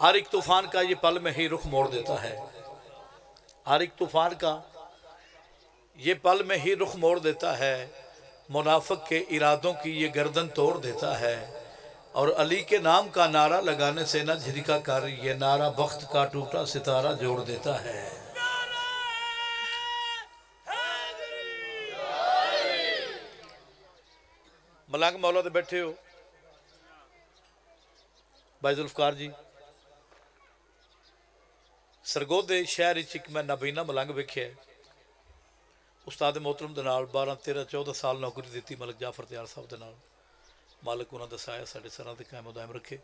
ہر ایک طوفان کا یہ پل میں ہی رخ موڑ دیتا ہے، ہر ایک طوفان کا یہ پل میں ہی رخ موڑ دیتا ہے، منافق کے ارادوں کی یہ گردن توڑ دیتا ہے، اور علی کے نام کا نعرہ لگانے سے نہ جھجکا کر یہ نعرہ بخت کا ٹوٹا ستارہ جوڑ دیتا ہے۔ ملنگ مولا دے بیٹھے ہو بھائی ذوالفقار جی، سرگودے شہر ایک میں نابینا ملنگ ویکھیا ہے، استاد محترم دے نال 12 13 14 سال نوکری دیتی ملک جعفر تیار صاحب دے نال، مالک انہاں دا سایہ ساڈے سراں تے قائم و دائم رکھے۔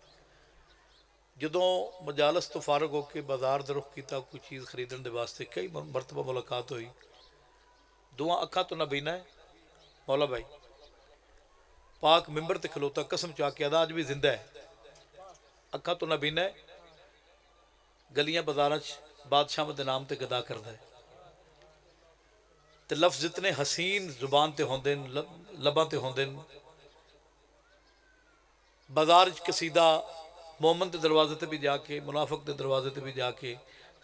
جدوں مجالس تو فارغ ہو کے بازار دے رخ کیتا کوئی چیز خریدن دے واسطے، کئی مرتبہ ملاقات ہوئی، دعا اکھاں تو نابینا ہے مولا بھائی، پاک ممبر تے کھلوتا قسم چاہ کے ادا اج بھی زندہ ہے، اکھاں تو نابینا ہے، گلیاں بازاراں چ بادشاہ دے نام تے گدا کردا ہے، تے لفظ اتنے حسین زبان تے ہوندے لباں تے ہوندے، بازار چ قصیدہ مومن دے دروازے تے بھی جا کے، منافق دے دروازے تے بھی جا کے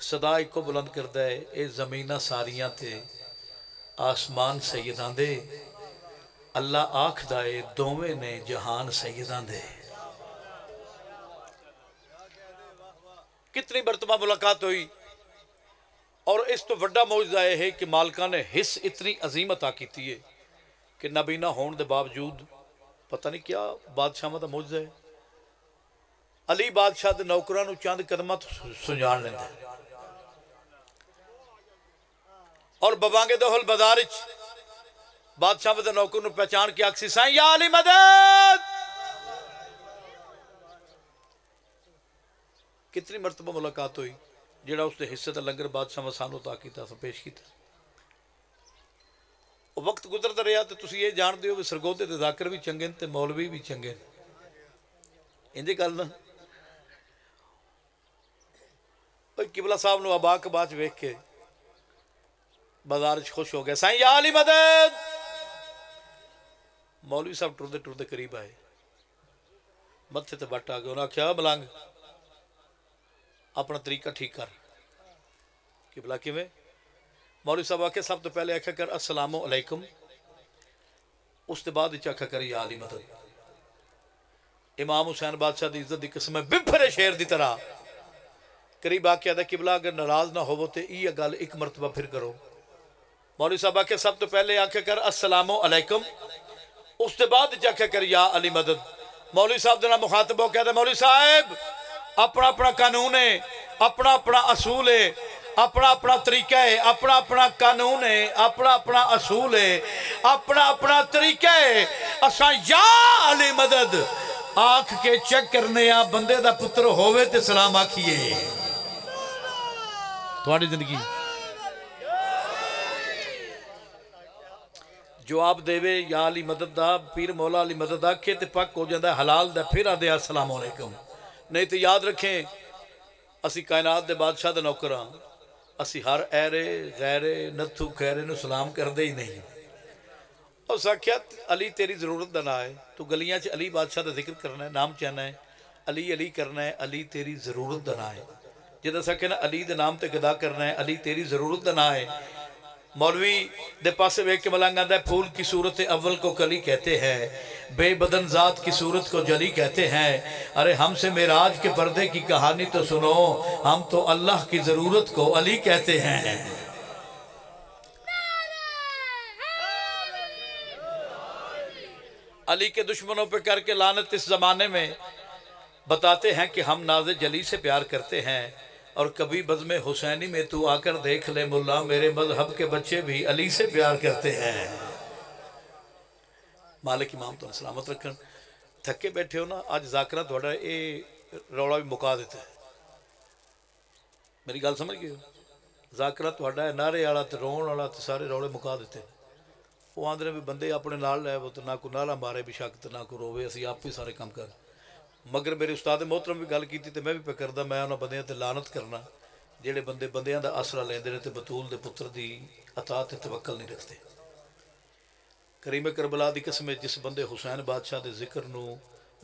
صدا ایک کو بلند کردا ہے، اے زمیناں ساریاں تے آسمان سیداں دے، اللہ آکھدا اے دوویں نے جہان سیداں دے۔ کتنی مرتبہ ملاقات ہوئی، اور اس تو بڑا معجزہ یہ ہے کہ مالکہ نے حص اتنی عظیم عطا کیتی ہے کہ نابینا ہون دے باوجود پتہ نہیں کیا بادشاہ دا معجزہ ہے، علی بادشاہ دے نوکراں نو چند قدمہ تو سنجان لیندا ہے، اور ببانگے دہل بازارچ بادشاہ دے نوکر نو پہچان کے آکسی سائیں یا علی مدد۔ کتنی مرتبہ ملاقات ہوئی، جڑا اس دے حصے دا لنگر بادشاہ مسانو عطا کیتا سا پیش کیتا، وقت گزرتا رہا تو تسی یہ جان دیو کہ سرگودے دے ذاکر بھی چنگے تے مولوی بھی چنگے، انجے گل نا قبلہ صاحب نو ابا کباچ ویکھ کے بازار خوش ہو گیا، سائیں یا علی مدد۔ مولوی صاحب ٹردے ٹردے قریب آئے، متھے تے بٹ آ گئے، انہاں کیا ملنگ اپنا طریقہ ٹھیک کر، قبلہ کیویں؟ مولوی صاحب آکھے سب تو پہلے آکھا کر السلام علیکم، اس کے بعد آکھا کر یا علی مدد۔ امام حسین بادشاہ دی عزت دی قسم ہے بپھرے شیر دی طرح قریب آکے دا قبلہ اگر ناراض نہ ہوو تے یہ گل ایک مرتبہ پھر کرو۔ مولوی صاحب آکھے سب تو پہلے آکھا کر السلام علیکم، اس کے بعد آکھا کر یا علی مدد۔ مولوی صاحب دینا مخاطب ہو کہتا ہے مولوی صاحب اپنا اپنا قانون ہے، اپنا اپنا اصول ہے، اپنا اپنا طریقہ ہے، اپنا اپنا قانون ہے، اپنا اپنا اصول ہے، اپنا اپنا طریقہ ہے، اساں یا علی مدد آنکھ کے چیک کرنے یا بندے دا پتر ہوئے تے سلام آکھئے تمہاری زندگی جواب دے وے یا علی مدد دا پیر مولا علی مدد آکھے تے پاک ہو جاندہ حلال دا پھر آدھے السلام علیکم۔ نہیں تو یاد رکھیں اسی کائنات دے بادشاہ دے نوکراں، اسی ہر ایرے غیرے نتھو خیرے نو سلام کر دے ہی نہیں، اور ساکھیات علی تیری ضرورت دا نہ ہے، تو گلیاں چ علی بادشاہ دا ذکر کرنا ہے، نام چاہنا ہے، علی علی کرنا ہے، علی تیری ضرورت دا نہ ہے، جدہ ساکھنا علی دے نام تے گدا کرنا ہے، علی تیری ضرورت دا نہ ہے۔ مولوی دے پاسے ویک کے ملنگ آندہ ہے پھول کی صورت اول کو کلی کہتے ہیں، بے بدن ذات کی صورت کو جلی کہتے ہیں، ارے ہم سے معراج کے پردے کی کہانی تو سنو، ہم تو اللہ کی ضرورت کو علی کہتے ہیں۔ علی کے دشمنوں پہ کر کے لعنت اس زمانے میں بتاتے ہیں کہ ہم ناز جلی سے پیار کرتے ہیں، اور کبھی بزم حسینی میں تو آ کر دیکھ لے ملا میرے مذہب کے بچے بھی علی سے پیار کرتے ہیں۔ مالک امام تو سلامت رکھن، تھکے بیٹھے ہو نا، آج ذاکرہ تھوڑا اے روڑا بھی مکا دیتا ہے، میری گل سمجھ گئے ہو؟ ذاکرہ تھوڑا ہے نعرے آڑا تے رون آڑا تے سارے روڑے مکا دیتے ہیں، وہ آندھنے بھی بندے اپنے نال لے وہ تو نہ کو نعرہ مارے بھی شک تے نہ کو روے، اسی آپ بھی سارے کام کر، مگر میرے استاد محترم بھی گل کیتی تے میں بھی پہ کردہ، میں انہاں بندیاں تے لعنت کرنا جیڑے بندے بندیاں دا آسرا لیندے نے تے بطول دے پتر دی عطا تے توکل نہیں رکھتے۔ کریم کربلا دی قسم جس بندے حسین بادشاہ دے ذکر نو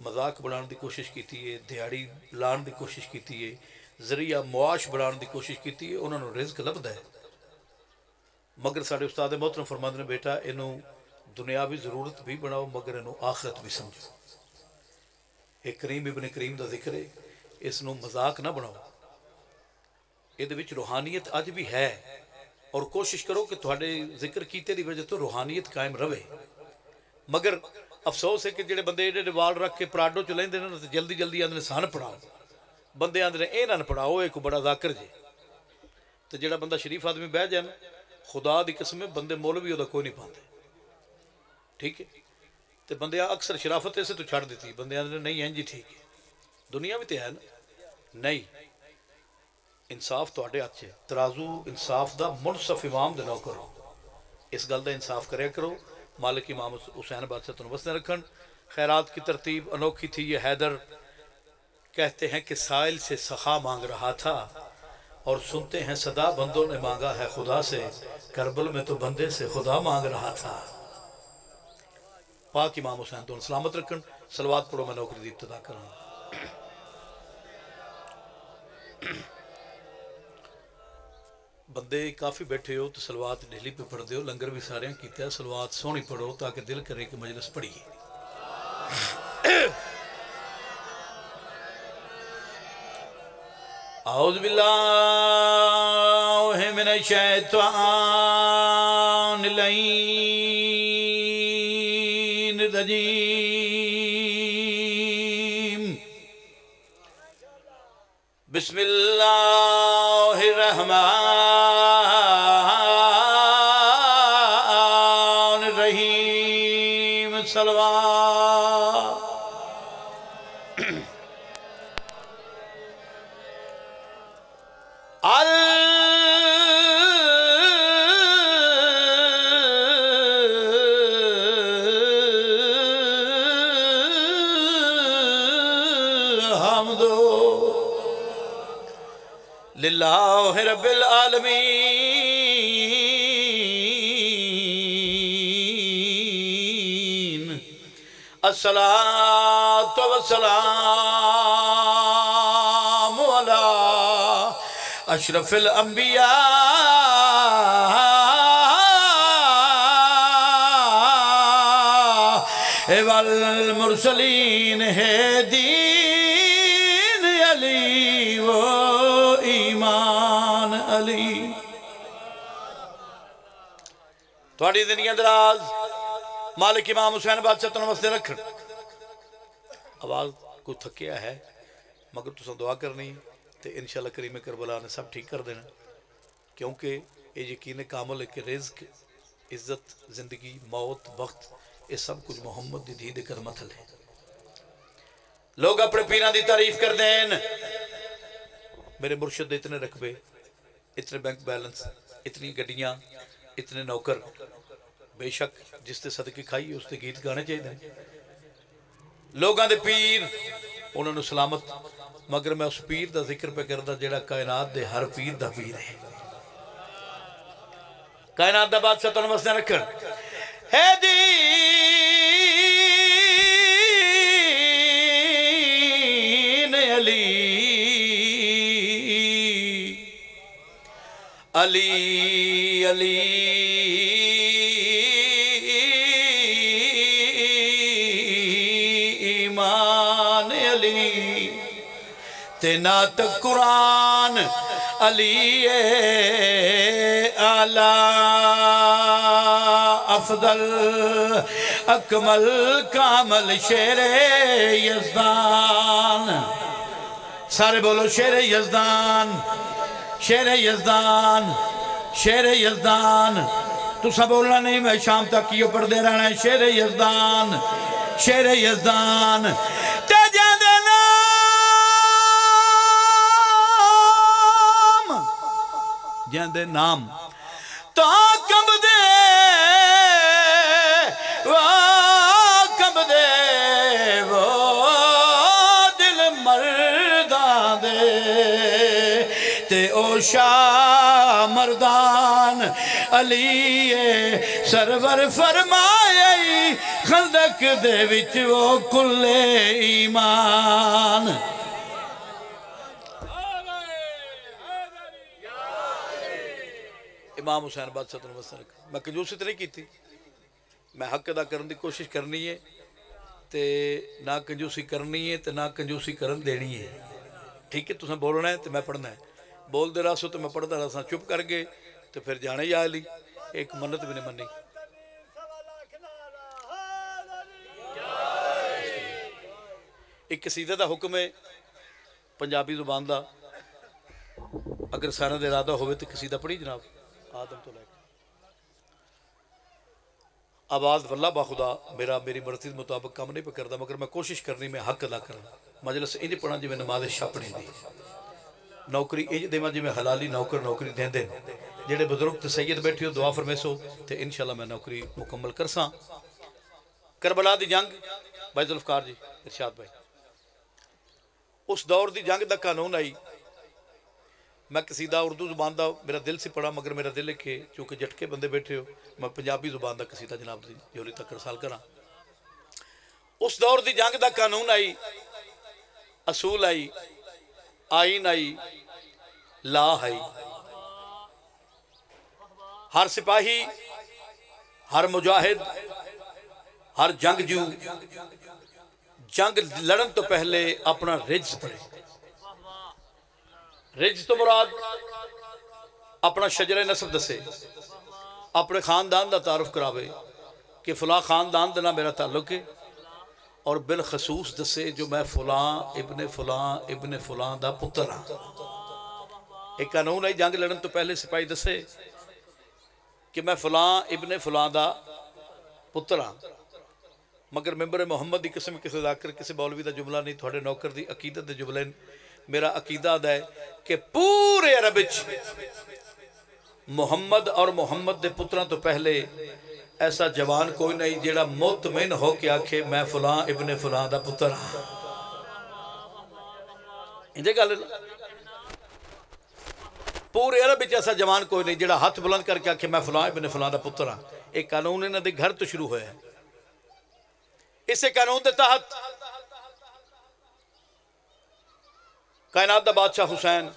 مذاق بنان دی کوشش کیتی ہے، دیہڑی لان دی کوشش کیتی ہے، ذریعہ معاش بنان دی کوشش کیتی ہے، انہوں نے رزق لبدا ہے۔ مگر ساڑھے استاد محترم فرماندے نے بیٹا انہوں دنیاوی ضرورت بھی بناؤ مگر انہوں آخرت بھی سمجھو۔ ایک کریم ابن کریم دا ذکر ہے، اس نو مذاق نہ بناؤ، یہ دے وچ روحانیت اج بھی ہے، اور کوشش کرو کہ تھوڑے ذکر کیتے دی وجہ تو روحانیت قائم رہے۔ مگر افسوس ہے کہ جڑے بندے ایڈے وال رکھ کے پراڈو چ لیندے نے تے جلدی جلدی آندے سن پڑھاؤ، بندے آندے اے نہ پڑھاؤ، ایک بڑا ذاکر جے۔ تے جڑا بندہ شریف آدمی بہ جائے نا، خدا دی قسم بندے مولوی دا کوئی نہیں پاندے، ٹھیک ہے؟ تے بندے اکثر شرافت ایسے تو چھڑ دیتی، بندے آندے نہیں ہیں جی ٹھیک ہے، دنیا بھی تے ہے نا، نہیں انصاف تواڈے ہاتھ ہے، ترازو انصاف دا منصف امام دے نو کرو، اس گل دا انصاف کریا کرو۔ مالک امام حسین بادشاہ تنوس نے رکھن۔ خیرات کی ترتیب انوکھی تھی یہ حیدر کہتے ہیں کہ سائل سے سخا مانگ رہا تھا، اور سنتے ہیں صدا بندوں نے مانگا ہے خدا سے، کربل میں تو بندے سے خدا مانگ رہا تھا۔ پاک امام حسین تو سلامت رکھن۔ صلوات پڑھو، میں نوکری دی ابتدا کرنا۔ بندے کافی بیٹھے ہو تو صلوات ڈھیلی پہ پڑھ دیو، لنگر بھی سارے کیتے ہیں، صلوات سونی پڑھو تاکہ دل کرے کہ مجلس پڑھیے۔ اعوذ باللہ من الشیطان اللعین الرجیم، بسم اللہ الرحمن الرحیم، صلوات۔ الحمد للہ رب العالمین، الصلاة والسلام علی اشرف الانبیاء والمرسلین، ہے دین علی و ایمان علی۔ تھوڑی دنیا دراز، مالک امام حسین بادشاہ تنوس نے رکھن۔ آواز کو تھکیا ہے مگر تو دعا کرنی تے انشاءاللہ کریم کربلا نے سب ٹھیک کر دینا، کیونکہ یہ یقین کامل ہے کہ رزق، عزت، زندگی، موت، وقت، یہ سب کچھ محمد دی دھی دے کر متھل ہے۔ لوگ اپنے پیران دی تعریف کر دین، میرے مرشد اتنے رقبے، اتنے بینک بیلنس، اتنی گڈیاں، اتنے نوکر، بے شک جس تے صدقے کھائی اس تے گیت گانے چاہیے۔ لوگاں دے پیر انہوں نے سلامت، مگر میں اس پیر دا ذکر پہ کردہ جڑا کائنات دے ہر پیر دا پیر ہے۔ کائنات دا بادشاہ تنوس نے رکھن، ہے دین علی علی علی ایمان علی، تینات قرآن علی اعلیٰ افضل اکمل کامل شیر یزدان، سارے بولو شیر یزدان، شیر یزدان، شیر یزدان۔ تو سب بولنا نہیں، میں شام تک یہ پڑھ دے رہنا ہے، شیر یزدان، شیر یزدان۔ تیجے دے نام، جہاں دے نام تا کب دے کب دے وہ دل مردان دے، تے او شاہ مردان علی سرور فرمائے خندق دے وچ وہ کلے ایمان امام حسین بادشاہ تن وسن میں کنجوسی تے نہیں کیتی میں حق ادا کرن دی کوشش کرنی ہے تے نہ کنجوسی کرنی ہے تے نہ کنجوسی کرن دینی ہے ٹھیک ہے تساں بولنا ہے تے میں پڑھنا ہے بول دے رہا سو تے میں پڑھدا رہا سا چپ کر گئے تے پھر جانے یا علی ایک منت بھی نہیں منی ایک قصیدہ دا حکم ہے پنجابی زبان دا اگر سارا دے ارادہ ہوئے تے قصیدہ پڑھی جناب آدم تو لے کے آواز واللہ باخدا میری مرتد مطابق کام نہیں پہ کردا مگر میں کوشش کرنی میں حق ادا کرنا مجلس انج پڑھا جی میں نماز شاہ پڑھی دی نوکری انج دیواں جی میں حلالی نوکری دیں دیں جڑے بزرگ تے سید بیٹھے ہو دعا فرمیسو تے انشاءاللہ میں نوکری مکمل کرساں کربلا دی جنگ بھائی ذوالفقار جی ارشاد بھائی اس دور دی جنگ دا قانون آئی میں قصیدہ اردو زبان دا میرا دل سے پڑھا مگر میرا دل ہے کہ چونکہ جھٹکے بندے بیٹھے ہو میں پنجابی زبان دا قصیدہ جناب دی جولی تک رسال کراں اس دور دی جنگ دا قانون آئی اصول آئی آئین آئی لا آئی ہر سپاہی ہر مجاہد ہر جنگجو جنگ لڑن تو پہلے اپنا رجز پڑھے رجز تو مراد اپنا شجر نسب دسے اپنے خاندان دا تعارف کراوے کہ فلاں خاندان دنا میرا تعلق ہے اور بالخصوص دسے جو میں فلاں ابن فلاں دا پتر ہاں ایک قانون ہے جنگ لڑن تو پہلے سپاہی دسے کہ میں فلاں ابن فلاں دا پتر ہاں مگر ممبر محمد دی قسم کسی ذاکر کسی مولوی دا جملہ نہیں تھوڑے نوکر دی عقیدت دے جملے میرا عقیدہ دا ہے کہ پورے عرب محمد اور محمد دے پتران تو پہلے ایسا جوان کوئی نہیں جیڑا مطمئن ہو کے آکھے میں فلاں ابن فلاں دا پتر ہاں انجھے گا لینا پورے عرب ایسا جوان کوئی نہیں جیڑا ہاتھ بلند کر کے آکھے میں فلاں ابن فلاں دا پتر ہاں ایک قانون انہاں دے گھر تو شروع ہویا ہے اسے قانون دے تحت کائنات دا بادشاہ حسین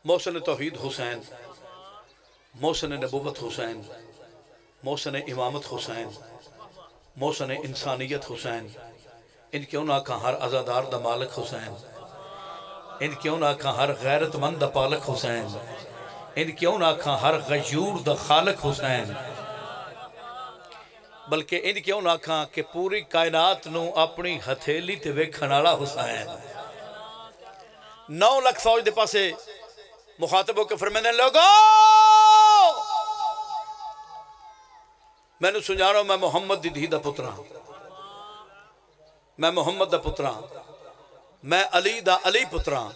محسن توحید حسین محسن نبوت حسین محسن امامت حسین محسن انسانیت حسین ان کیوں نہ کہاں ہر عزادار دا مالک حسین ان کیوں نہ کہاں ہر غیرت مند دا پالک حسین ان کیوں نہ کہاں ہر غیور دا خالق حسین بلکہ ان کیوں نہ کہاں کہ پوری کائنات نو اپنی ہتھیلی تے ویکھن والا حسین 9 لاکھ فوج دے پاسے مخاطب ہو کے فرمیندے لوگو میں نے سنجانو میں محمد دی دھی دا پترا میں محمد دا پترا میں علی دا علی پترا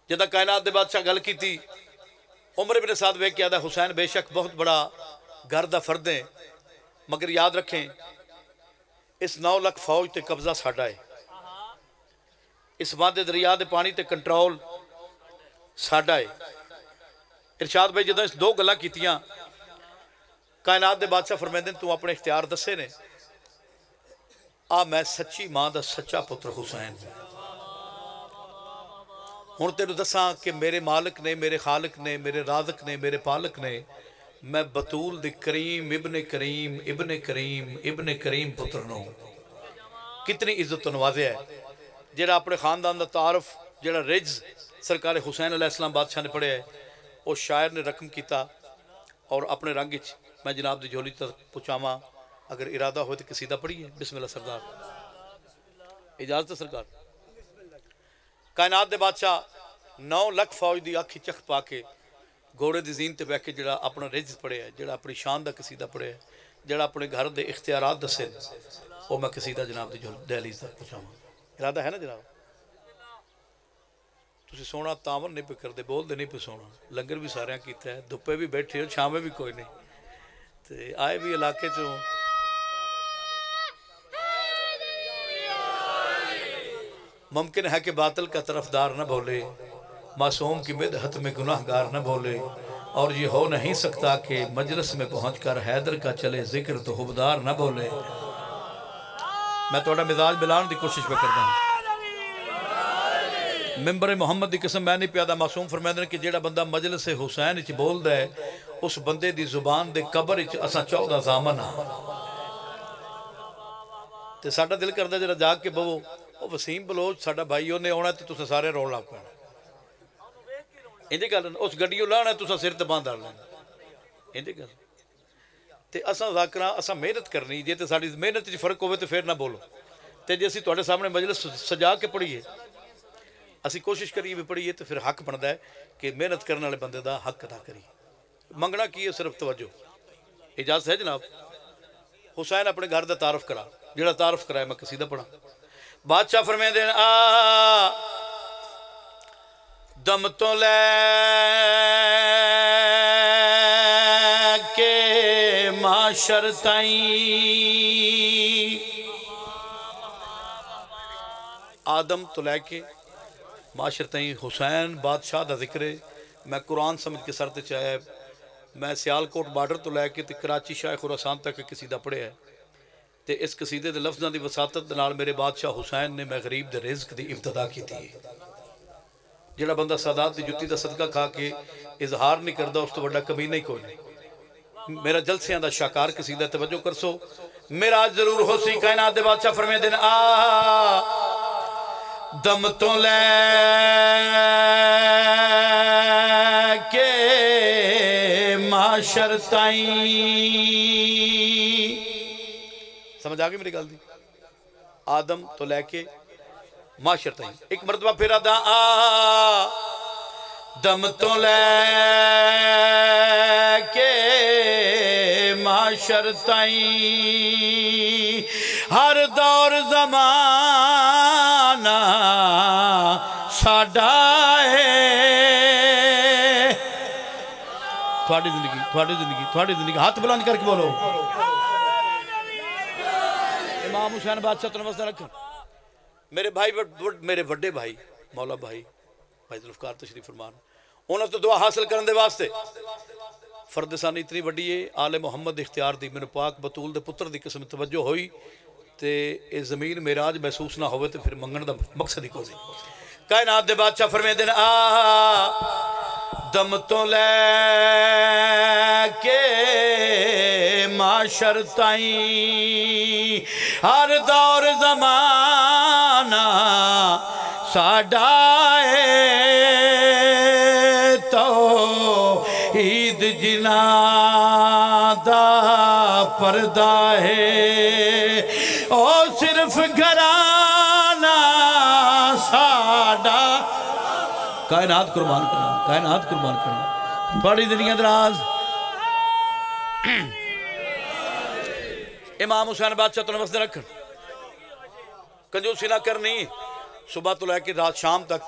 جدہ کائنات دے بادشاہ گل کی تھی عمر بن سعد وے کیا دا حسین بے شک بہت بڑا گھر دا فرد ہے مگر یاد رکھیں اس 9 لاکھ فوج تے قبضہ ساڑھا ہے اس وادے دریا دے پانی تے کنٹرول ساڑھا ہے ارشاد بھائی جدہ اس 2 گلاں کیتیاں کائنات دے بادشاہ فرمیندن تو اپنے اختیار دسے نے میں سچی ماں دا سچا پتر حسین ہن تینوں دساں کہ میرے مالک نے میرے خالق نے میرے رازق نے میرے پالک نے میں بطول دی کریم ابن کریم پتر نو کتنی عزت و نوازے ہے جیڑا اپنے خاندان دا تعارف جیڑا رجز سرکار حسین علیہ السلام بادشاہ نے پڑھے ہے وہ شاعر نے رقم کیتا اور اپنے رنگچ میں جناب دی جھولی تک پہنچاواں اگر ارادہ ہوئے تو قصیدہ پڑھی ہے بسم اللہ سردار اجازت سرکار کائنات دے بادشاہ 9 لاکھ فوج دی آکھی چخ پا کے گھوڑے دی زین تے بیٹھ کے جڑا اپنا رجز پڑھے ہے جڑا اپنی شان دا قصیدہ پڑھے ہے جڑا اپنے گھر دے اختیارات دسے وہ میں قصیدہ جناب دی دہلیز تک پہنچاواں ارادہ ہے نا جناب تسی سونا تاون نہیں پہ کر دے بول دے نہیں پہ سونا لنگر بھی سارے کیتا ہے دپے بھی بیٹھے ہو شامے بھی کوئی نہیں تے آئے بھی علاقے چوں ممکن ہے کہ باطل کا طرفدار نہ بھولے معصوم کی مدحت میں گناہگار نہ بولے، اور یہ ہو نہیں سکتا کہ مجلس میں پہنچ کر حیدر کا چلے ذکر تو حبدار نہ بولے۔ میں توڑا مزاج بلان دی کوشش پہ کرتا ہوں۔ ممبر محمد دی قسم میں نہیں پیادا، معصوم فرمیدن کہ جیڑا بندہ مجلس حسین اچھ بول دے اس بندے دی زبان دے قبر اچھ اساں 14 زامن ہاں۔ تے ساڑھا دل کردہ جڑا جاگ کے بہو وسیم بلوچ ساڑھا بھائیوں نے ہونا ہے تو سارے رول آپ کرنا۔ اندھی کہا اس گھڑیوں لانا ہے تو سر تبان دار لینا۔ اندھی کہا تے اساں ذاکرہ اساں محنت کرنی جے تے ساڑھی محنت جی فرق ہوئے تو پھر نہ بولو تے جیسی توڑے سامنے مجلس سجا کے پڑھئیے اسی کوشش کریے بھی پڑھئیے تو پھر حق بندا ہے کہ محنت کرنے والے بندے دا حق ادا کریے۔ منگنا کی ہے صرف توجہ۔ اجازت ہے جناب؟ حسین اپنے گھر دا تعارف کرا، جڑا تعارف کرائے میں قصیدہ پڑھا۔ بادشاہ فرمائے دین دم تو لے کے معاشر تائیں، آدم تو لے کے معاشر تائیں حسین بادشاہ دا ذکر ہے۔ میں قرآن سمجھ کے سرتے چاہے میں سیالکوٹ بارڈر تو لے کے کراچی شاہ خراسان تک قصیدہ پڑھے ہے تے اس قصیدے دے لفظاں دی وساطت نال میرے بادشاہ حسین نے میں غریب دے رزق دی ابتدا کی تھی۔ جڑا بندہ سادات دی جتی دا صدقہ کھا کے اظہار نہیں کردہ اس تو بڑا کمی نہیں کوئی نہیں۔ میرا جلسیاں دا شاکار قصیدہ توجہ کرسو، میرا آج ضرور ہو سی کائنات دے بادشاہ فرمائے دن دم تو لے کے معاشر تائیں۔ سمجھ آگے میری گل دی؟ آدم تو لے کے معاشر تائیں۔ ایک مرتبہ پھر ادا دم تو لے کے معاشر تائیں، ہر دور زمانہ ساڈا ہے۔ تھوڑی زندگی تھوڑی زندگی تھوڑی زندگی ہاتھ بلند کر کے بولو امام حسین بادشاہ تو نماز رکھ۔ میرے بھائی میرے وڈے بھائی مولا بھائی ذوالفقار تشریف فرمان انہوں تو دعا حاصل کرنے دے واسطے فرد ثانی اتنی وڈی ہے آل محمد اختیار دی میرے پاک بطول دے پتر دی قسم توجہ ہوئی تے اے زمین میراج محسوس نہ ہوئے تو پھر منگن دا مقصد ہی کو دی۔ کائنات دے بادشاہ فرمائے دن دم تو لے کے معاشر تائیں، ہر دور زمانہ ساڈا ہے، تو عید جنا دا پردہ ہے، او صرف گھرانہ ساڈا۔ کائنات قربان کرنا، کائنات قربان کرنا، تھوڑی دنیا دراز۔ امام حسین بادشاہ تو نماز رکھ، کنجوسی نہ کرنی، صبح تو لے کے رات شام تک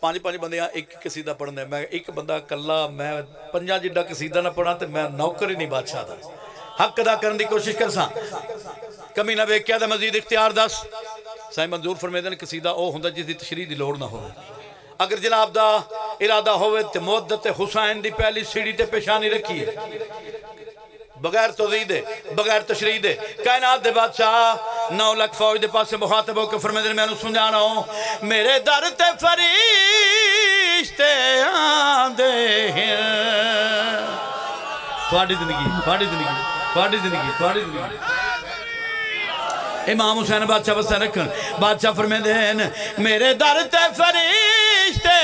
پانچ بندیاں ایک قصیدہ پڑھنے۔ میں ایک بندہ کلا میں پنجا جڈا قصیدہ نہ پڑھا تو میں نوکر ہی نہیں بادشاہ دا، حق ادا کرنے دی کوشش کر ساں، کمی نہ ویکھیا دا مزید اختیار دس۔ سائیں منظور فرمیدن قصیدہ او ہوندا جس دی تشریح دی لوڑ نہ ہو۔ اگر جناب دا ارادہ ہوئے تے مودت حسین دی پہلی سیڑھی تے پیشانی رکھیے، بغیر توضیح دے بغیر تشریح دے۔ کائنات دے بادشاہ 9 لاکھ فوج دے پاس سے مخاطب ہو کے فرمیدن میں انہوں سمجھانا ہوں، میرے در تے فرشتے آندے ہیں۔ تھوڑی زندگی تھوڑی زندگی تھوڑی زندگی تھوڑی زندگی۔ امام حسین بادشاہ بستے رکھن، بادشاہ فرمیدن میرے در تے فرشتے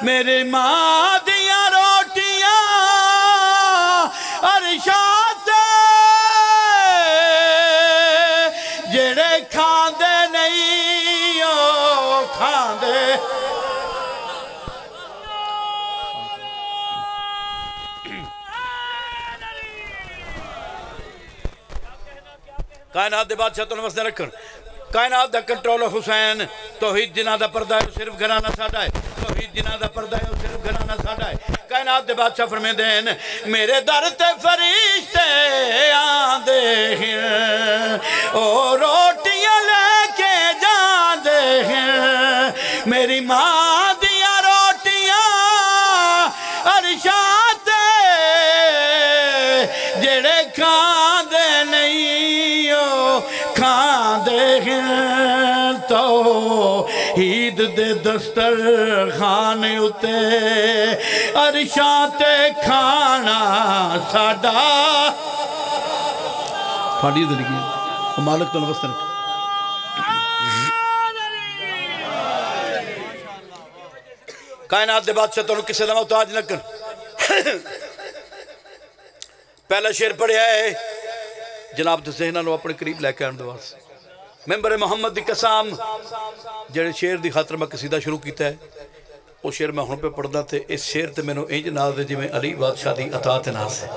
میرے ماں دیاں روٹیاں عرشات جڑے کھاندے نہیں او کھاندے۔ کائنات دے بادشاہ تو نماز رکھن، کائنات دا کنٹرول حسین توحید جنہ دا پردہ ہے صرف گھرانہ ساڑھا ہے توحید جنہ دا پردہ ہے صرف گھرانہ ساڑھا ہے کائنات دے بادشاہ فرمے دین میرے در تے فرشتے آندے ہیں او روٹیاں لے کے جاندے ہیں میری ماں دیا روٹیاں عرشاں تے جڑے کھان دے نہیں ہو کھان دے ہیں تو عید دے دستر خان اتے عرشاں تے کھانا ساڑا پھاڑی زندگی مالک تو نفس تنک کائنات دے بادشاہ تو کسے دا محتاج نہ کر پہلا شعر پڑھیا ہے جناب دے ذہنہ نو اپنے قریب لے کے آن دواز ممبر محمد دی قسام جڑے شعر دی خاطر میں قصیدہ شروع کیتا ہے وہ شعر میں ہن پہ پڑھدا تے اس شعر تے میں نو انج ناز دے جویں علی بادشاہ دی اطاعت ناز ہے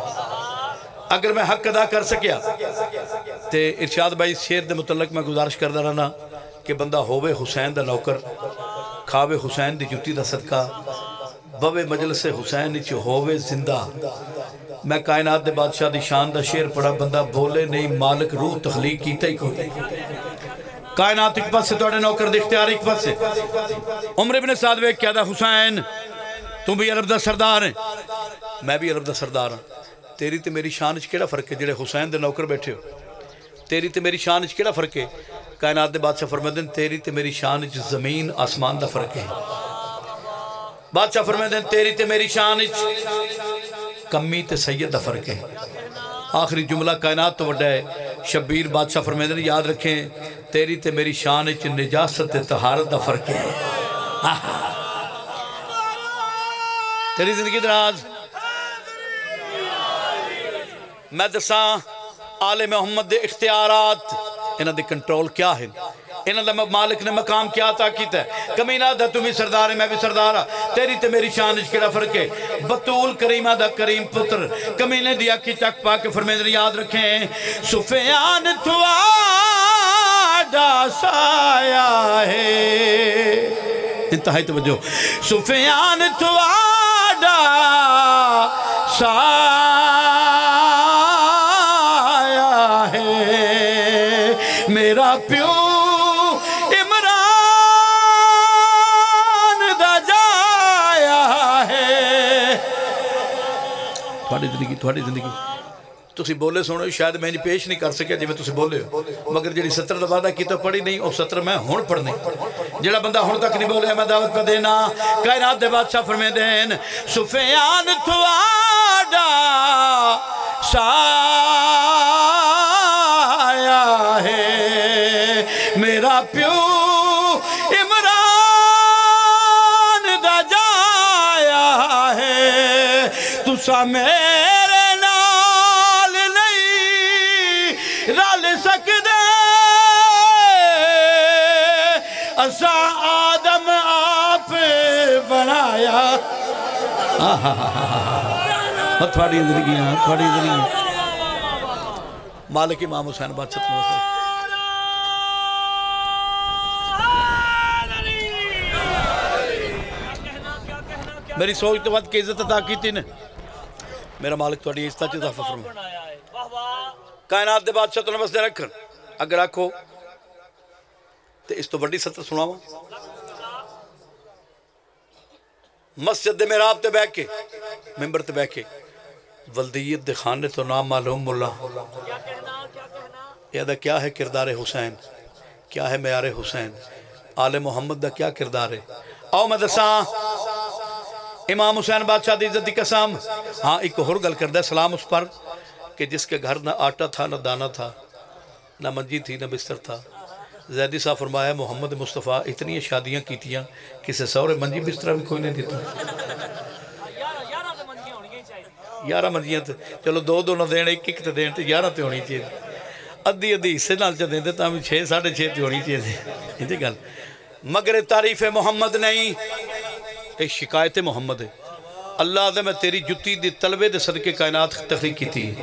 اگر میں حق ادا کر سکیا تے ارشاد بھائی اس شعر دے متعلق میں گزارش کردہ رہنا کہ بندہ ہووے حسین دا نوکر کھاوے حسین دی جتی دا صدقہ بوے مجلس حسین چ ہووے زندہ میں کائنات دے بادشاہ دی شان دا شعر پڑھا بندہ بولے نہیں مالک روح تخلیق کیتا ہی کوئی کائنات ایک پاس سے توڑے نوکر دے اختیار ایک پاس سے عمر ابن سعد ویک کیا دا حسین تم بھی عرب دا سردار ہیں میں بھی عرب دا سردار ہوں تیری تے میری شان اچھ کیڑا فرق ہے جڑے حسین دے نوکر بیٹھے ہو تیری تے میری شان اچھ کیڑا فرق ہے کائنات دے بادشاہ فرمائدن تیری تے میری شان اچھ زمین آسمان دا فرق ہے بادشاہ فرمائدن تیری تے میری شان اچھ کمی تے سید دا فرق ہے آخری جملہ کائنات تو وڈا ہے شبیر بادشاہ فرمائدن یاد رکھیں تیری تے میری شان اچھ نجاست طہارت دا فرق ہے تیری زندگی دراز میں دساں آل محمد دے اختیارات انہاں دے کنٹرول کیا ہے انہاں دا مالک نے مقام کیا عطا کیتا ہے کمینہ دا تم بھی سردار ہے میں بھی سردار ہاں تیری تے میری شان اچھ کیڑا فرق ہے بطول کریمہ دا کریم پتر کمینے دیا کی چک پا کے فرمیدن یاد رکھیں سفیان تھواڈا سایہ ہے انتہائی توجہ سفیان تھواڈا سایہ ہے میرا پیو تھوڑی زندگی تسی بولے سنو شاید میں پیش نہیں کر سکیا جی میں تسی بولے ہو مگر جڑی ستر دا وعدہ کی تو پڑھی نہیں اور ستر میں ہون پڑھنے جڑا بندہ ہون تک نہیں بولے میں دعوت پہ دینا کائنات دے بادشاہ فرمے دین سفیان تھواڈا سایہ ہے میرا پیو تسا میرے نال نہیں رل سکدے اسا آدم آپ بنایا تھوڑی زندگیاں تھوڑی زندگیاں مالک امام حسین بادشاہ تمہیں میری سوچ تو بات کی عزت عطا کی تھی نے میرا مالک تو اڈی عزت اضافہ فرما کائنات دے بادشاہ تو نمس دے رکھن اگر آکھو تو اس تو بڑی سطر سناوا مسجد دے میراب تے بیٹھ کے ممبر تے بیٹھ کے ولدیت دے خانے تو نام معلوم ملا یہ دا کیا ہے کردار حسین کیا ہے معیار حسین آل محمد دا کیا کردار ہے آؤ میں دساں امام حسین بادشاہ دی عزت دی قسم ہاں ایک اور گل کردہ سلام اس پر کہ جس کے گھر نہ آٹا تھا نہ دانا تھا نہ منجی تھی نہ بستر تھا زیدی صاحب فرمایا محمد مصطفیٰ اتنی شادیاں کیتیاں کسے سورے منجی بسترہ بھی کوئی نہیں دیتا 11 منجیاں تھے چلو 2 نہ دین ایک تے دین تے 11 تے ہونی چاہیے ادھی حصے نال چا دین تے تاں 6 6.5 تے ہونی چاہیے یہ گل مگر تعریف محمد نہیں ایک شکایت محمد ہے اللہ دے میں تیری جتی دی طلبے دے صدقے کائنات تخلیق کی تھی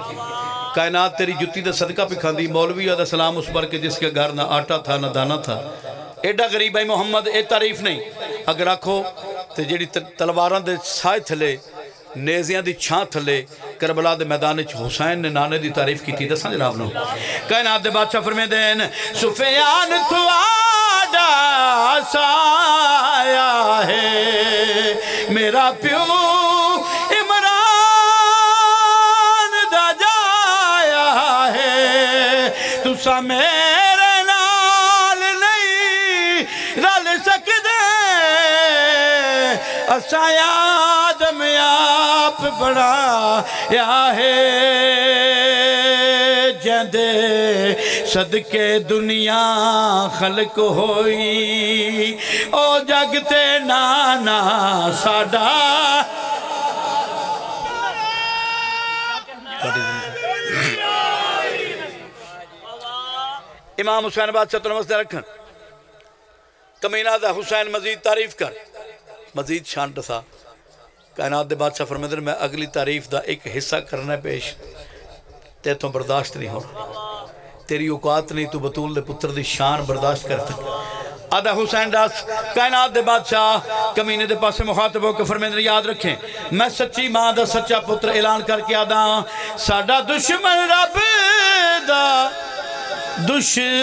کائنات تیری جتی دا صدقہ پکھاندی مولوی دا سلام اس پر کہ جس کے گھر نہ آٹا تھا نہ دانا تھا ایڈا غریب ہے محمد اے تعریف نہیں اگر آکھو تے جیڑی تلواران دے سائے تھلے نیزیاں دی چھاں تھلے کربلا دے میدان حسین نے نانے دی تعریف کی تھی دساں جناب نو کائنات دے بادشاہ فرمے دین سفیان تو آڈا سایا ہے میرا پیو عمران دا جایا ہے تسا میرے نال نہیں رل سکدے اسا آدم آپ بڑا یا ہے جندے صدقے دنیا خلق ہوئی او جگتے نانا ساڈا امام حسین بادشاہ تو نمستے رکھن کمینہ دا حسین مزید تعریف کر مزید شان دسا کائنات دے بادشاہ فرمیدر میں اگلی تعریف دا ایک حصہ کرنا پیش تے تو برداشت نہیں ہونا تیری اوقات نہیں تو بطول دے پتر دی شان برداشت کرتا آدھا حسین داس کائنات دے بادشاہ کمینے دے پاس مخاطب ہو کے فرمیدر یاد رکھیں میں سچی ماں دا سچا پتر اعلان کر کے آدھا ساڈا دشمن رب دا دشمن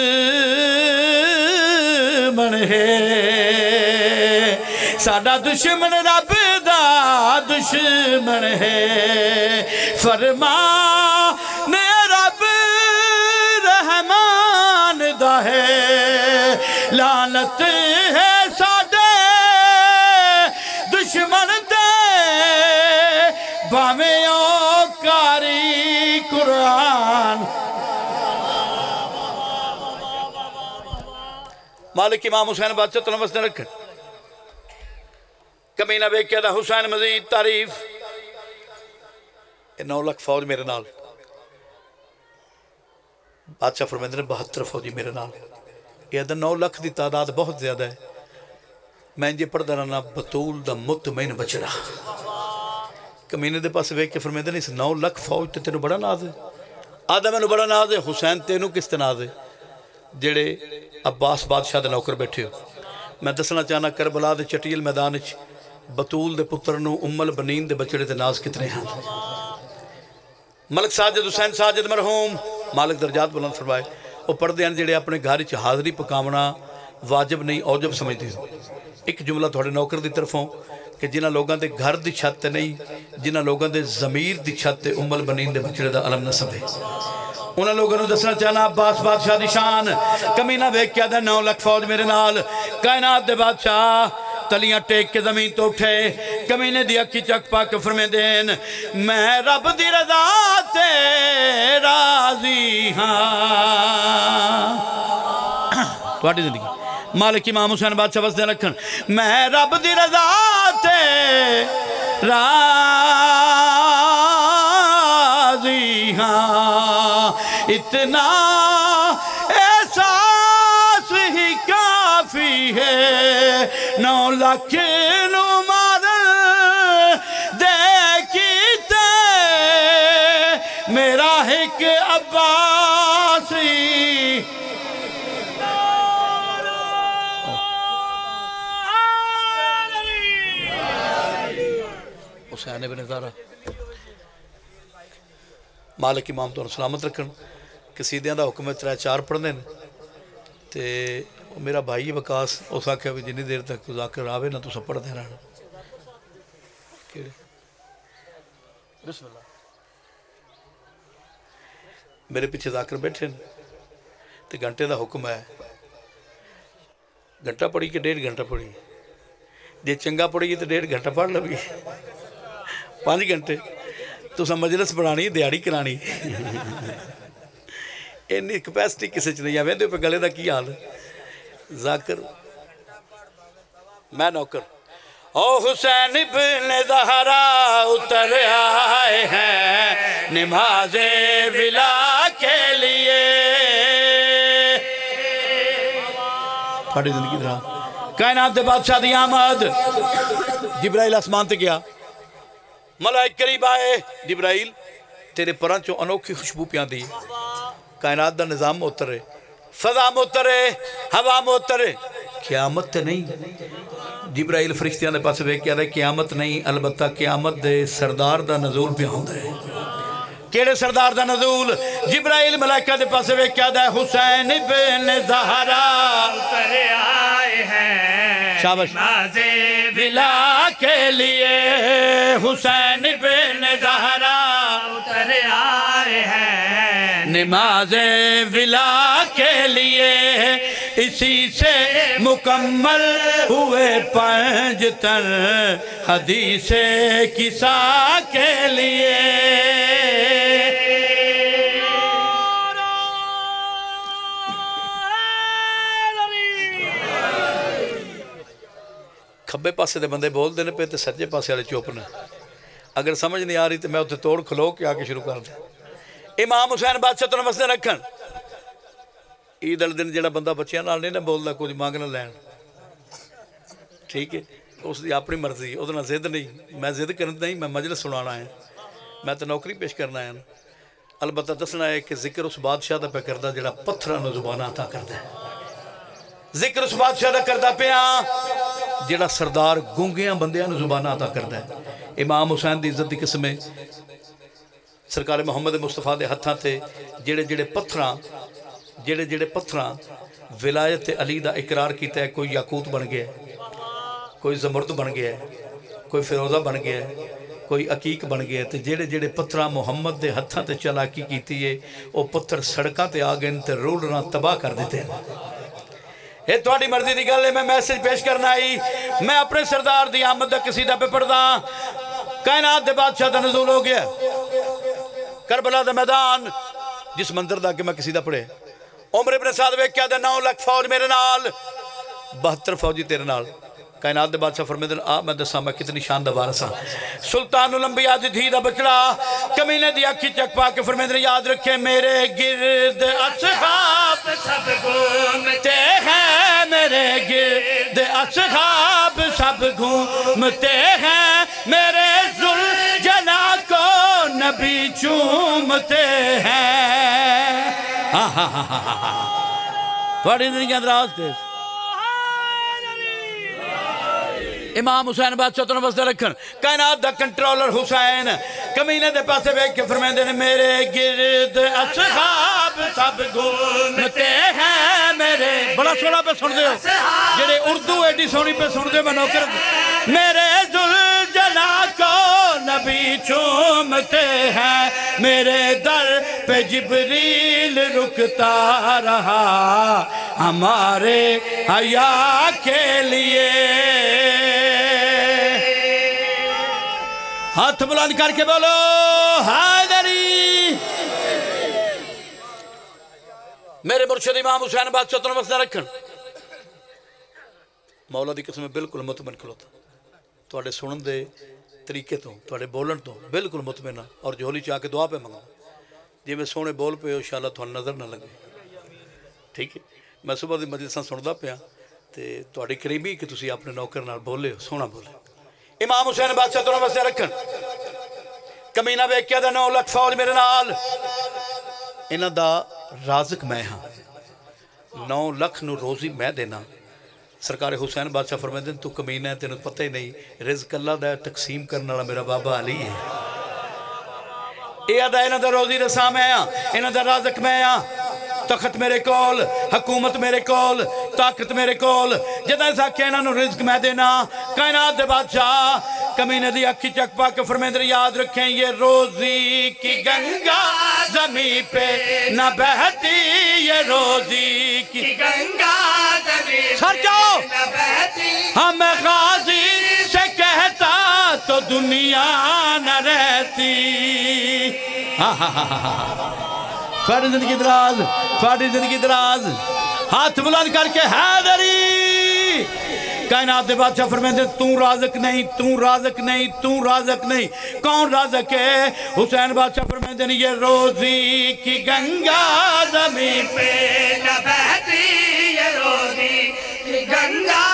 ہے ساڈا دشمن رب دا دشمن ہے فرمان رب رحمان دا ہے لعنت ہے ساڈے دشمن دے باویں او کاری قرآن مالک امام حسین بادشاہ تو نمستے رکھیں کمینہ بیکیا دا حسین مزید تعریف 9 لاکھ فوج میرے نال بادشاہ فرمیندے نے 72 فوجی میرے نال یہ دا 9 لاکھ دی تعداد بہت زیادہ ہے میں انجے پڑھ درانا بطول دا مطمئن بچڑا کمینہ دے پاس بیک کے فرمیندے نے اس 9 لاکھ فوج تے تینو بڑا ناز ہے آدھا میں نو بڑا ناز ہے حسین تینو کس تے ناز ہے جڑے عباس بادشاہ دے نوکر بیٹھے ہو میں دسنا چاہنا کربلا دے چٹیل میدان بطول دے پترنو ام البنین دے بچڑے دے ناز کتنے ہیں ملک ساجد حسین ساجد مرحوم مالک درجات بلند فرمائے وہ پردے ہیں جڑے اپنے گھر چ حاضری پکامنا واجب نہیں اوجب سمجھتی ایک جملہ تھوڑے نوکر دی طرفوں کہ جنہ لوگاں دے گھر دی چھت نہیں جنہ لوگاں دے ضمیر دی چھت ام البنین دے بچڑے دا علم نصب ہے انہاں لوگوں نے دسنا چاہنا عباس بادشاہ دی شان کمینہ بیک کیا دا 9 لاکھ فوج میرے نال کائنات دے بادشاہ تلیاں ٹیک کے زمین تو اٹھے کمینے دی اکھی چک پاک فرمے دین میں رب دی رضا تے راضی ہاں تواڈی زندگی مالک امام حسین بادشاہ وسدے رکھن میں رب دی رضا تے راضی ہاں اتنا احساس ہی کافی ہے 9 لاکھ نو مار دے کیتے میرا ایک عباسی حسین ابن زہرا مالک امام تو سلامت رکھن قصیدیاں دا حکم 3-4 پڑھنے تے میرا بھائی وکاس اس آکھیا بھی جنی دیر تک ذاکر آوے نہ تو سب پڑھ دے رہنا بسم اللہ میرے پیچھے ذاکر بیٹھے تے گھنٹے دا حکم ہے گھنٹہ پڑھی کہ 1.5 گھنٹہ پڑھی جے چنگا پڑھی تو 1.5 گھنٹہ پڑھ لو 5 گھنٹے تو سب مجلس پڑھانی دیاڑی کرانی اینی کیپیسٹی کسے چ نہیں آوے دے پہ گلے دا کی حال ذاکر میں نوکر او حسین ابن زہرا اتر آئے ہیں نماز ولا کے لیے پھاڑی زندگی درہا کائنات دے بادشاہ دی آمد جبرائیل آسمان تے گیا ملائک قریب آئے جبرائیل تیرے پران چو انوکھی خوشبو پیان دی کائنات دا نظام اترے فضا اترے ہوا اترے قیامت تے نہیں جبرائیل فرشتیاں دے پاس ویک کیا دے قیامت نہیں البتہ قیامت دے سردار دا نزول پہ ہوں دے کیڑے سردار دا نزول جبرائیل ملائکہ دے پاس ویک کیا دے حسین بن زہرا اتر آئے ہیں شابش نماز ولا کے لیے حسین بن زہرا اتر آئے ہیں نماز ولا کے لیے اسی سے مکمل ہوئے پنجتن حدیث کسا کے لیے کھبے پاسے دے بندے بول دینے پہ تے سجے پاسے والے چوپ نے اگر سمجھ نہیں آ رہی تو میں اتنے توڑ کھلو کے آگے شروع کر دیں امام حسین بادشاہ تو نمستے رکھن عید الدن جڑا بندہ بچیاں نال نہیں نہ بولدا کچھ مانگنا لین ٹھیک ہے اس دی اپنی مرضی او نہ ضد نہیں میں ضد کرن نہیں میں مجلس سنانا ہے میں تو نوکری پیش کرنا ہے البتہ دسنا ہے کہ ذکر اس بادشاہ دا پہ کردا جڑا پتھراں نوں زبان عطا کردا ہے ذکر اس بادشاہ دا کردا پیا جڑا سردار گونگیاں بندیاں نوں زبان عطا کردا ہے امام حسین دی عزت دی قسم ہے سرکار محمد مصطفیٰ دے ہتھاں تے جڑے جڑے پتھراں ولایت علی دا اقرار کیتا ہے کوئی یاقوت بن گیا ہے کوئی زمرد بن گیا ہے کوئی فیروزہ بن گیا ہے کوئی عقیق بن گیا ہے تے جڑے پتھراں محمد دے ہتھاں تے چالاکی کیتی ہے او پتھر سڑکاں تے آ گئے تے روڈاں تباہ کر دیتے ہیں یہ تھوڑی مرضی دی گل ہے میں میسج پیش کرنا آئی میں اپنے سردار دی آمد دا قصیدہ پہ پڑھدا کائنات دے بادشاہ دا نزول ہو گیا کربلا دا میدان جس منظر دا کہ میں قصیدہ پڑھے عمر ابن سعد ویک کیا دے 9 لاکھ فوج میرے نال 72 فوجی تیرے نال کائنات دے بادشاہ فرمیدن میں دساں میں کتنی شان دا وارث ہاں سلطان الانبیاء دی دھی دا بچڑا کمینے دی اکھی چک پا کے فرمیدن یاد رکھے میرے گرد اصحاب سب گھومتے ہیں میرے گرد اصحاب سب گھومتے ہیں میرے ذوالجنا کو نبی چومتے ہیں تھوڑی زندگی اندراز تھے امام حسین بادشاہ تو نمستے رکھن کائنات دا کنٹرولر حسین کمینے دے پاسے بیک کے فرمیندے نے میرے گرد اصحاب سب گھومتے ہیں میرے بڑا سونا پہ سن دے ہو جڑے اردو ایڈی سونی پہ سن دے میں نوکر میرے ذوالجنا کو نبی چومتے ہیں میرے در پہ جبریل رکتا رہا ہمارے حیاء کے لیے ہاتھ بلند کر کے بولو حیدری میرے مرشد امام حسین بادشاہ تو نمستے رکھن مولا دی قسم بالکل مطمئن کھلوتا توڑے سنن دے طریقے تو توڑے بولن تو بالکل مطمئن اور جھولی چاہ کے دعا پہ منگا جی میں سونے بول پہ انشاءاللہ تو نظر نہ لگے ٹھیک ہے میں صبح دی مجلساں سندا پیا تے توڑے قریبی کہ تسی اپنے نوکر نال بولے سونا بولے امام حسین بادشاہ تو نمستے رکھن کمینہ بیک کیا دا 9 لاکھ فوج میرے نال انہاں دا رازق میں ہاں 9 لاکھ نو روزی میں دینا سرکار حسین بادشاہ فرمیدن تو کمینہ ہے تینوں پتہ ہی نہیں رزق اللہ دا تقسیم کرنے والا میرا بابا علی ہے اے ادا انہاں دا روزی رساں میں ہاں انہاں دا رازق میں ہاں تخت میرے کول حکومت میرے کول طاقت میرے کول جدہ ایسا کہنا نو رزق میں دینا کائنات دے بادشاہ کمینے دی اکھی چک پا کے فرمیندر یاد رکھیں یہ روزی کی گنگا زمین پہ نہ بہتی یہ روزی کی گنگا زمین سر جاؤ نہ بہتی ہم غازی سے کہتا تو دنیا نہ رہتی تھوڑی زندگی دراز ہاتھ بلند کر کے حیدری کائنات دے بادشاہ فرمیندے توں رازق نہیں کون رازق ہے حسین بادشاہ فرمیندے یہ روزی کی گنگا زمین پہ نہ بہتی یہ روزی کی گنگا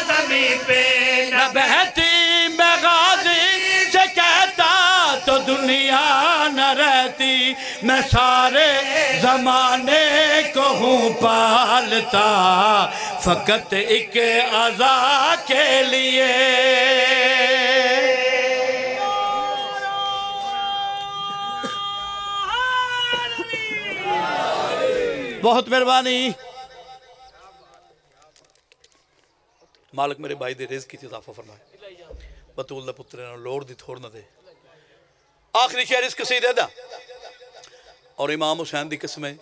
زمین پہ نہ بہتی میں غازی سے کہتا تو دنیا نہ رہتی میں سارے زمانے کو ہوں پالتا فقط ایک عزا کے لیے بہت مہربانی مالک میرے بھائی دے رزق کی اضافہ فرمائے بطول دا پترے نہ لوڑ دی تھوڑ نہ دے آخری شعر اس قصیدے دا اور امام حسین دی قسمیں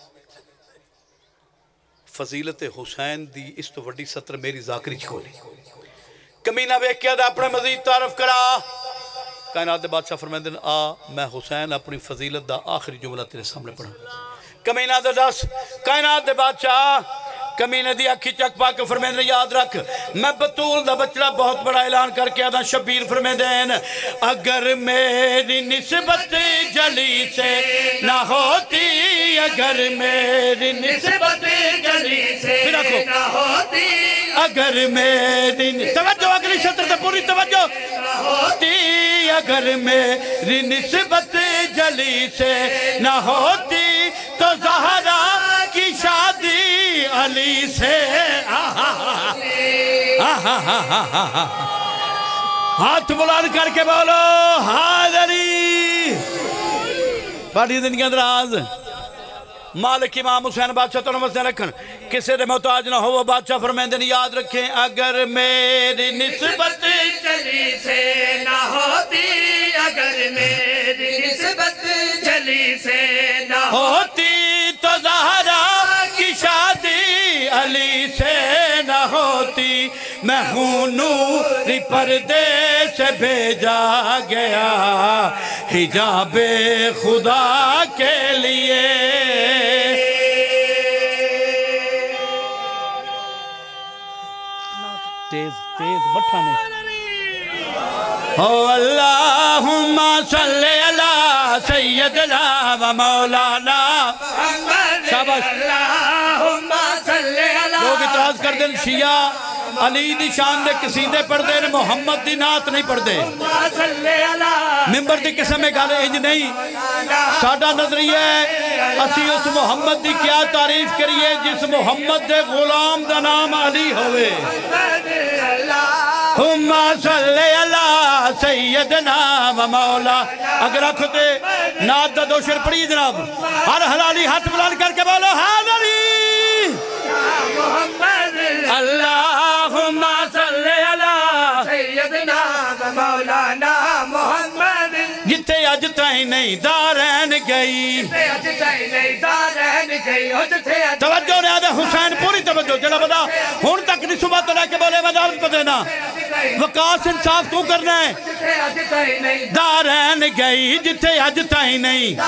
فضیلت حسین دی اس تو وڈی سطر میری ذاکری چھولی کمینہ بے کیا دا اپنے مزید تعارف کرا کائنات دے بادشاہ فرمائے دن میں حسین اپنی فضیلت دا آخری جملہ تیرے سامنے پڑھا کمینہ دے دس کائنات دے بادشاہ کمینے دی اکھی چک پا کے فرمین نے یاد رکھ میں بطول دا بچڑا بہت بڑا اعلان کر کے آدھا شبیر فرمین دین اگر میری نسبت جلی سے نہ ہوتی اگر میری نسبت جلی سے نہ ہوتی اگر میری توجہ اگلی شطر تے پوری توجہ ہوتی اگر میری نسبت جلی سے نہ ہوتی تو زہرا کی شادی علی سے ہاتھ بلند کر کے بولو حاضری پڑھی دن کے اندر آز مالک امام حسین بادشاہ تو نمستے رکھن کسے دے محتاج نہ ہو وہ بادشاہ فرمائیں دن یاد رکھیں اگر میری نسبت جلی سے نہ ہوتی اگر میری نسبت جلی سے نہ ہوتی تو زہرا کی شادی علی سے نہ ہوتی میں ہوں نوری پردے سے بھیجا گیا حجاب خدا کے لیے تیز بٹھا نہیں اللہم صلی علی سیدنا و مولانا شاباش اللہم صلی علی لوگ اعتراض کر دیں شیعہ علی دی شان دے قصیدے پڑھ دے محمد دی نعت نہیں پڑھ دے ممبر دی قسم میں گالے انج نہیں ساڑھا نظریہ ہے اسی اس محمد دی کیا تعریف کریے جس محمد دے غلام دا نام علی ہوئے ہم صلی اللہ سیدنا و مولا اگر آنکھتے نعت دا دو شر پڑھی جناب ہر حلالی ہاتھ بلال کر کے بولو حاضری اللہم صلی اللہ سیدنا و مولانا محمد جتے اج تائیں نہیں دارین گئی توجہ نے آدھے حسین پوری توجہ جڑا بدا ہون تک نہیں صبح تو لے کے بولے مدارت کو دینا وقاس انصاف تو کرنا ہے دارین گئی جتے اج تائیں نہیں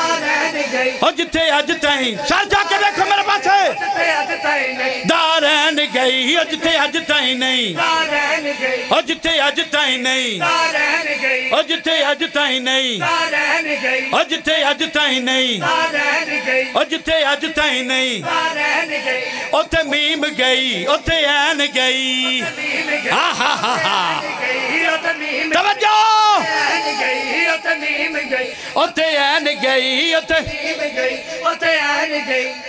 اور جتے اج تائیں سال جا کے دیکھو میرے پاس ہے دارین گئی اور جتے اج تائیں نہیں اور جتے اج تائیں نہیں اور جتے اج تائیں نہیں اور جتے اج تائیں نہیں اور جتے اج تائیں نہیں اوتے میم گئی اوتے این گئی توجہ اوتے این گئی اوتے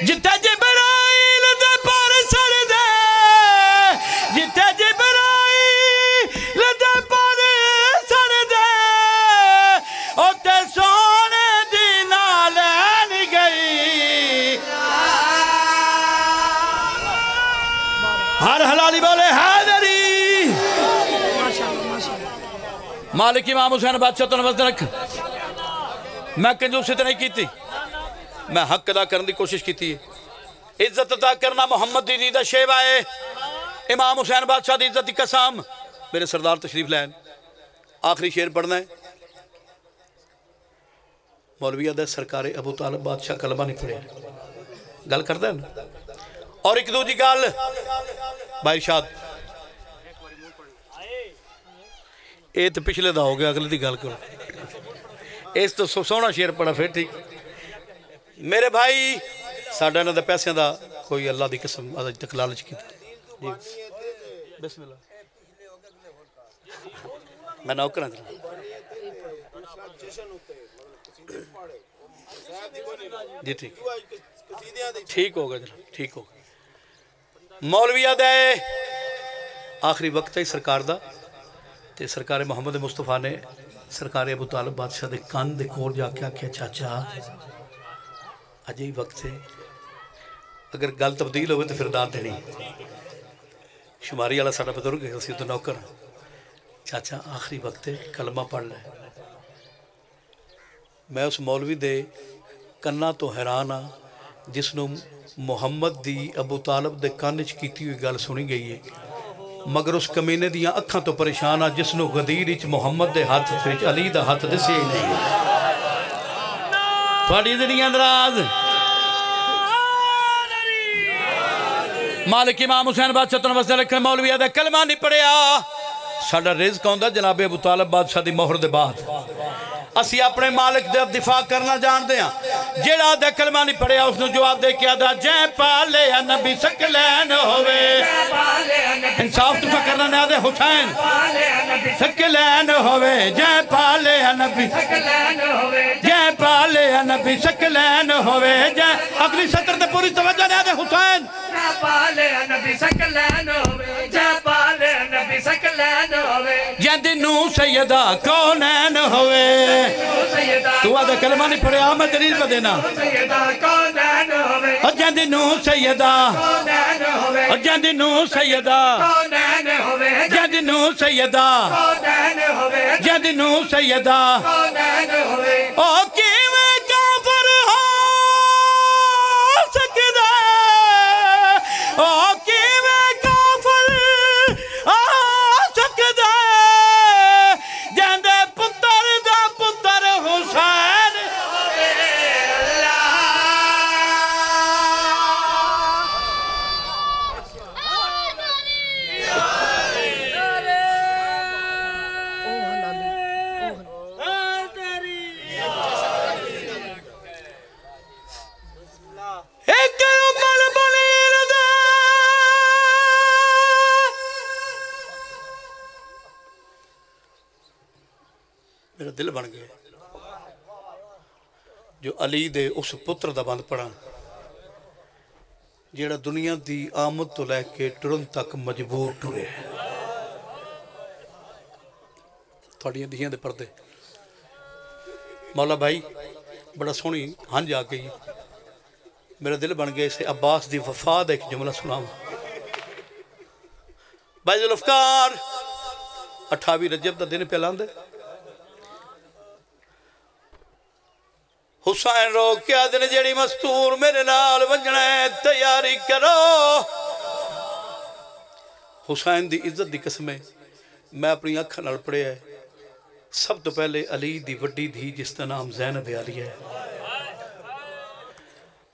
جتے جبرائیل دے پر سر دے جتے جبرائیل دے پر سر دے اوتے سونے دی نالین گئی ہر حلالی بولے حاضری مالک امام حسین بادشاہ تو نماز رکھ میں کنجوسی تو نہیں کی تھی میں حق ادا کرنے دی کوشش کی تھی عزت ادا کرنا محمد دی دیدہ شیب آئے امام حسین بادشاہ دی عزت دی قسم میرے سردار تشریف لائن آخری شعر پڑھنا ہے مولوی عدد سرکار ابو طالب بادشاہ کلمہ نہیں پڑھے گل کر دیں اور ایک دو جی گل بھائی ارشاد اے تو پچھلے دا ہو گیا اگلے دی گل کرو اس تو سونا شعر پڑھا پھر ٹھیک میرے بھائی ساڑھا نہ دا پیسے دا کوئی اللہ دی قسم آج تک لالچ کی تھا بسم اللہ میں نوکران جی ٹھیک ہوگا جناب ٹھیک ہوگا مولویہ دے آخری وقت ہے سرکار دا تے سرکار محمد مصطفیٰ نے سرکار ابو طالب بادشاہ دے کان دے کول جا کے آکھیا چاچا اجے ہی وقت ہے اگر گل تبدیل ہوئے تو پھر داد دینی شماری والا ساڈا بزرگ ہے اسی تو نوکر چاچا آخری وقت ہے کلمہ پڑھ لے میں اس مولوی دے کنا تو حیران ہاں جس نو محمد دی ابو طالب دے کانچ کیتی ہوئی گل سنی گئی ہے مگر اس کمینے دیاں اکھاں تو پریشان ہاں جس نو غدیر اچ محمد دے ہاتھ وچ علی دا ہاتھ دسیا ہی نہیں تھوڑی زندگیاں دراز مالک امام حسین بادشاہ تو نمستے رکھنے مولوی دا کلمہ نہیں پڑھیا ساڑھا رزق ہوندہ جناب ابو طالب بادشاہ دی مہر دے بعد اسی اپنے مالک دے دفاع کرنا جان دے ہیں جیڑا دے کلمہ نہیں پڑھیا اس نے جواب دے کیا دا جے پالے نبی سکلین ہوئے انصاف تو کرنا نیا دے حسین سکلین ہوئے جے پالے نبی جے پالے نبی سکلین ہوئے جے اگلی سطر دے پوری توجہ نیا دے حسین جے پالے نبی سکلین ہوئے جے پالے نبی سکلین ہوئے جے دنو سیدہ کونین ہوئے تو آدھا کلمہ نہیں پڑھے میں دلیل پہ دینا جند نو سیدہ جند نو سیدہ جند نو سیدہ جند نو سیدہ او کیویں کافر ہو سکدا او کیویں کافر ہو سکدا جند پتر حسین میرا دل بن گیا جو علی دے اس پتر دا بند پڑھا جیڑا دنیا دی آمد تو لے کے ٹرن تک مجبور ٹرے تھوڑی دہیاں دے پردے مولا بھائی بڑا سونی ہنج آ گئی میرا دل بن گیا اسے عباس دی وفاد ایک جملہ سناؤں بھائی ذوالفقار 28 رجب دا دن پہلان دے حسین رو کیا دن جڑی مستور میرے نال ونجنے تیاری کرو حسین دی عزت دی قسمیں میں اپنی اکھا نال پڑے ہے سب تو پہلے علی دی وڈی دھی جس کا نام زینب علی ہے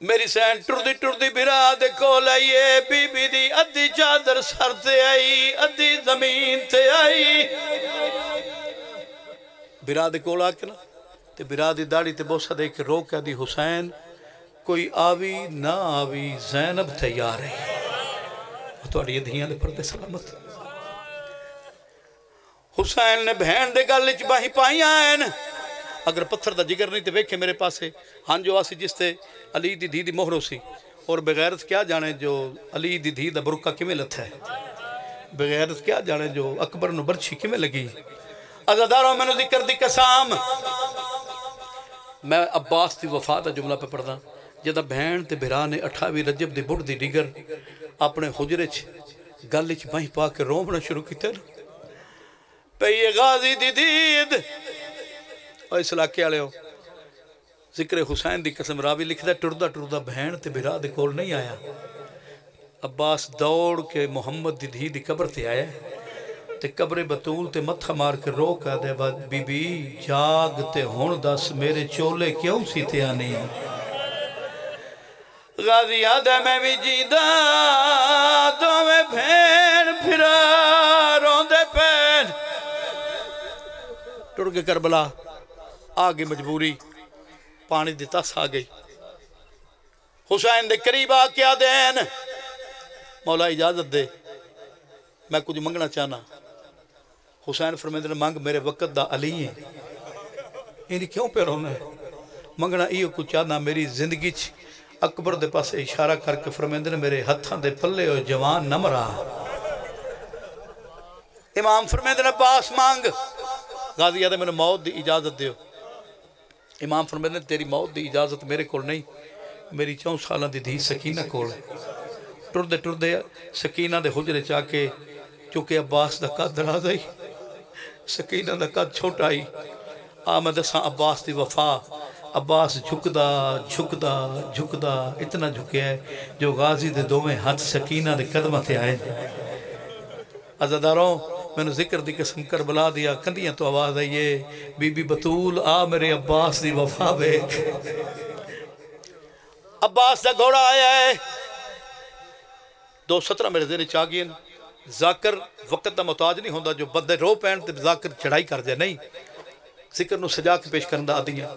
میری سین ٹردی بھرا دے کول آئیے بی بی دی ادھی چادر سر تے آئی ادھی زمین تے آئی بھرا دے کول آکے نا تے برا دی داڑی تے بوسا دے کے رو کہا دی حسین کوئی آوی نہ آوی زینب تیار ہے تو اڑی دھیاں دے پردے سلامت حسین نے بہن دے گل وچ باہی پائی آئین اگر پتھر دا جگر نہیں تے ویکھے میرے پاسے ہاں جو آسی جس تے علی دی دھی دی مہر سی اور بغیرت کیا جانے جو علی دی دھی دا برکہ کمیں لتھا ہے بغیرت کیا جانے جو اکبر نو برچھی کمیں لگی عزاداروں میں نے ذکر دی قسام میں عباس دی وفا دا جملہ پہ پڑھدا جدہ بہن تے بھرا نے 28 رجب دی بڑھ دی ڈگر اپنے حجرے گل چ باہیں پا کے رومنا شروع کی تھے پہ یہ غازی دی دید اور اس علاقے آلے ہو ذکر حسین دی قسم راوی لکھدا ٹردہ بہن تے بھرا دے کول نہیں آیا عباس دوڑ کے محمد دی دھی دی قبر تے آیا تے قبر بطول تے متھا مار کے رو کہا دے بعد بی بی جاگ تے ہون دس میرے چولے کیوں سی تے آنی غازی آدھے میں بھی جیدہ دو میں بھین پھرا روندے پین ٹر کے کربلا آگے مجبوری پانی دی تس آگئی حسین دے قریب آکیا دین مولا اجازت دے میں کچھ منگنا چاہنا حسین فرمیدن مانگ میرے وقت دا علی ہیں انہی کیوں پہ رونا ہے منگنا ایو کچھ آنا میری زندگی اکبر دے پاس اشارہ کر کے فرمیندے نے میرے ہتھاں دے پلے ہو جوان نہ مرا امام فرمیندے نے عباس مانگ غازی آدھے میں نے موت دی اجازت دیو امام فرمیندے نے تیری موت دی اجازت میرے کول نہیں میری 4 سالہ دی دھی سکینہ کول ٹر دے سکینہ دے حجرے چاہ کے چونکہ عباس دا قد درا دائی سکینہ دا قد چھوٹا آئی آمد اساں عباس دی وفا عباس جھکدا اتنا جھکیا ہے جو غازی دے دومیں ہاتھ سکینہ دے قدمہ تھے آئے عزاداروں میں نے ذکر دی قسم کربلا دیا کندیاں تو آواز آئیے بی بی بطول آ میرے عباس دی وفا بیک عباس دا گھوڑا آیا ہے 2:17 میرے ذہن چاگین ذاکر وقت دا محتاج نہیں ہوندہ جو بندے رو پین تے ذاکر چڑھائی کر جائے نہیں ذکر نو سجا کے پیش کرندہ آدیاں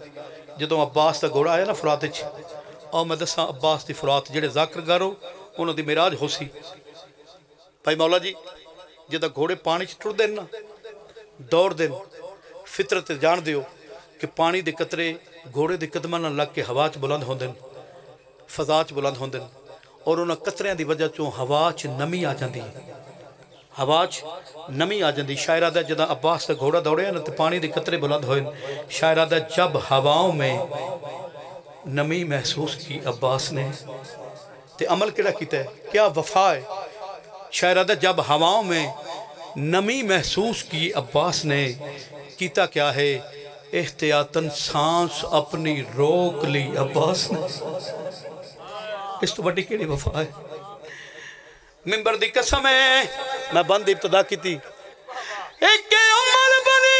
جدوں عباس دا گھوڑا آیا نا فرات اچھ اور میں دساں عباس دی فرات جڑے ذاکر گارو انہوں دی میراج ہو سی بھائی مولا جی جدہ گھوڑے پانی ٹر دین نا دوڑ دین فطرت جان دیو کہ پانی دے قطرے گھوڑے دے قدمہ نہ لگ کے ہوا چ بلند ہوں دین فضا چ بلند ہوں دین اور انہاں قطریاں دی وجہ چوں ہوا چ نمی آ جاندی ہوا چ نمی آ جاندی شاعرہ دا جدہ عباس دا گھوڑا دوڑے نا تو پانی دے قطرے بلند ہوئن شاعرہ دا جب ہواؤں میں نمی محسوس کی عباس نے تے عمل کیڑا کیتا ہے کیا وفا ہے شاعرہ دا جب ہواؤں میں نمی محسوس کی عباس نے کیتا کیا ہے احتیاطاً سانس اپنی روک لی عباس نے اس تو بڑی کیڑی وفا ہے ممبر دی قسم ہے میں بند ابتدا کی تھی ایک عمر بنی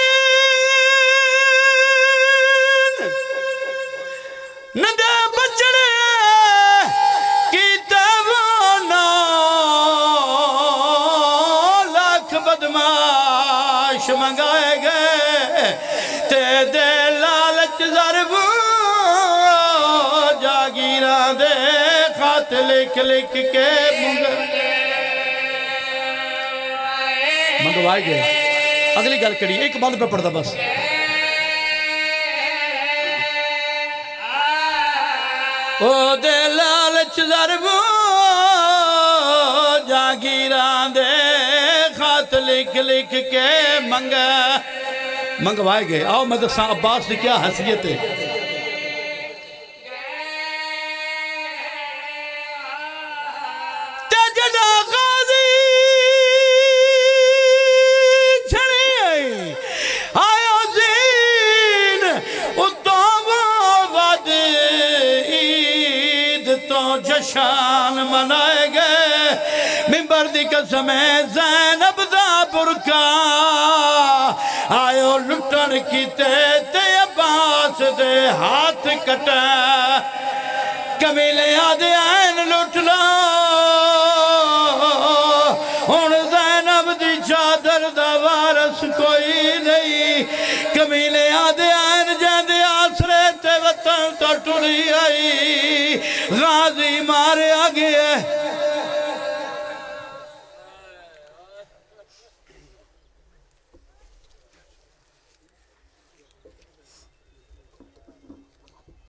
ندے بچڑے کی تیوانا لاکھ بدماش منگائے گئے تے دے لالچ ضرب جاگیرہ دے خات لکھ کے منگوائے گئے اگلی گل کری ایک بند پہ پڑھتا بس او دے لالچ ضرب جاگیران دے خات لکھ کے منگوائے گئے آؤ میں دساں عباس نے کیا حیثیت ہے جشان منائے گئے ممبر دی قسم ہے زینب دا برکا آئیو لٹن کیتے تے عباس دے ہاتھ کٹا کمیلے آدھے آئین لٹ لا ہون زینب دی چادر دا وارس کوئی نہیں کمیلے آدھے آئین جیندے آسرے تے وطن تو ٹری آئی غازی مارے آگے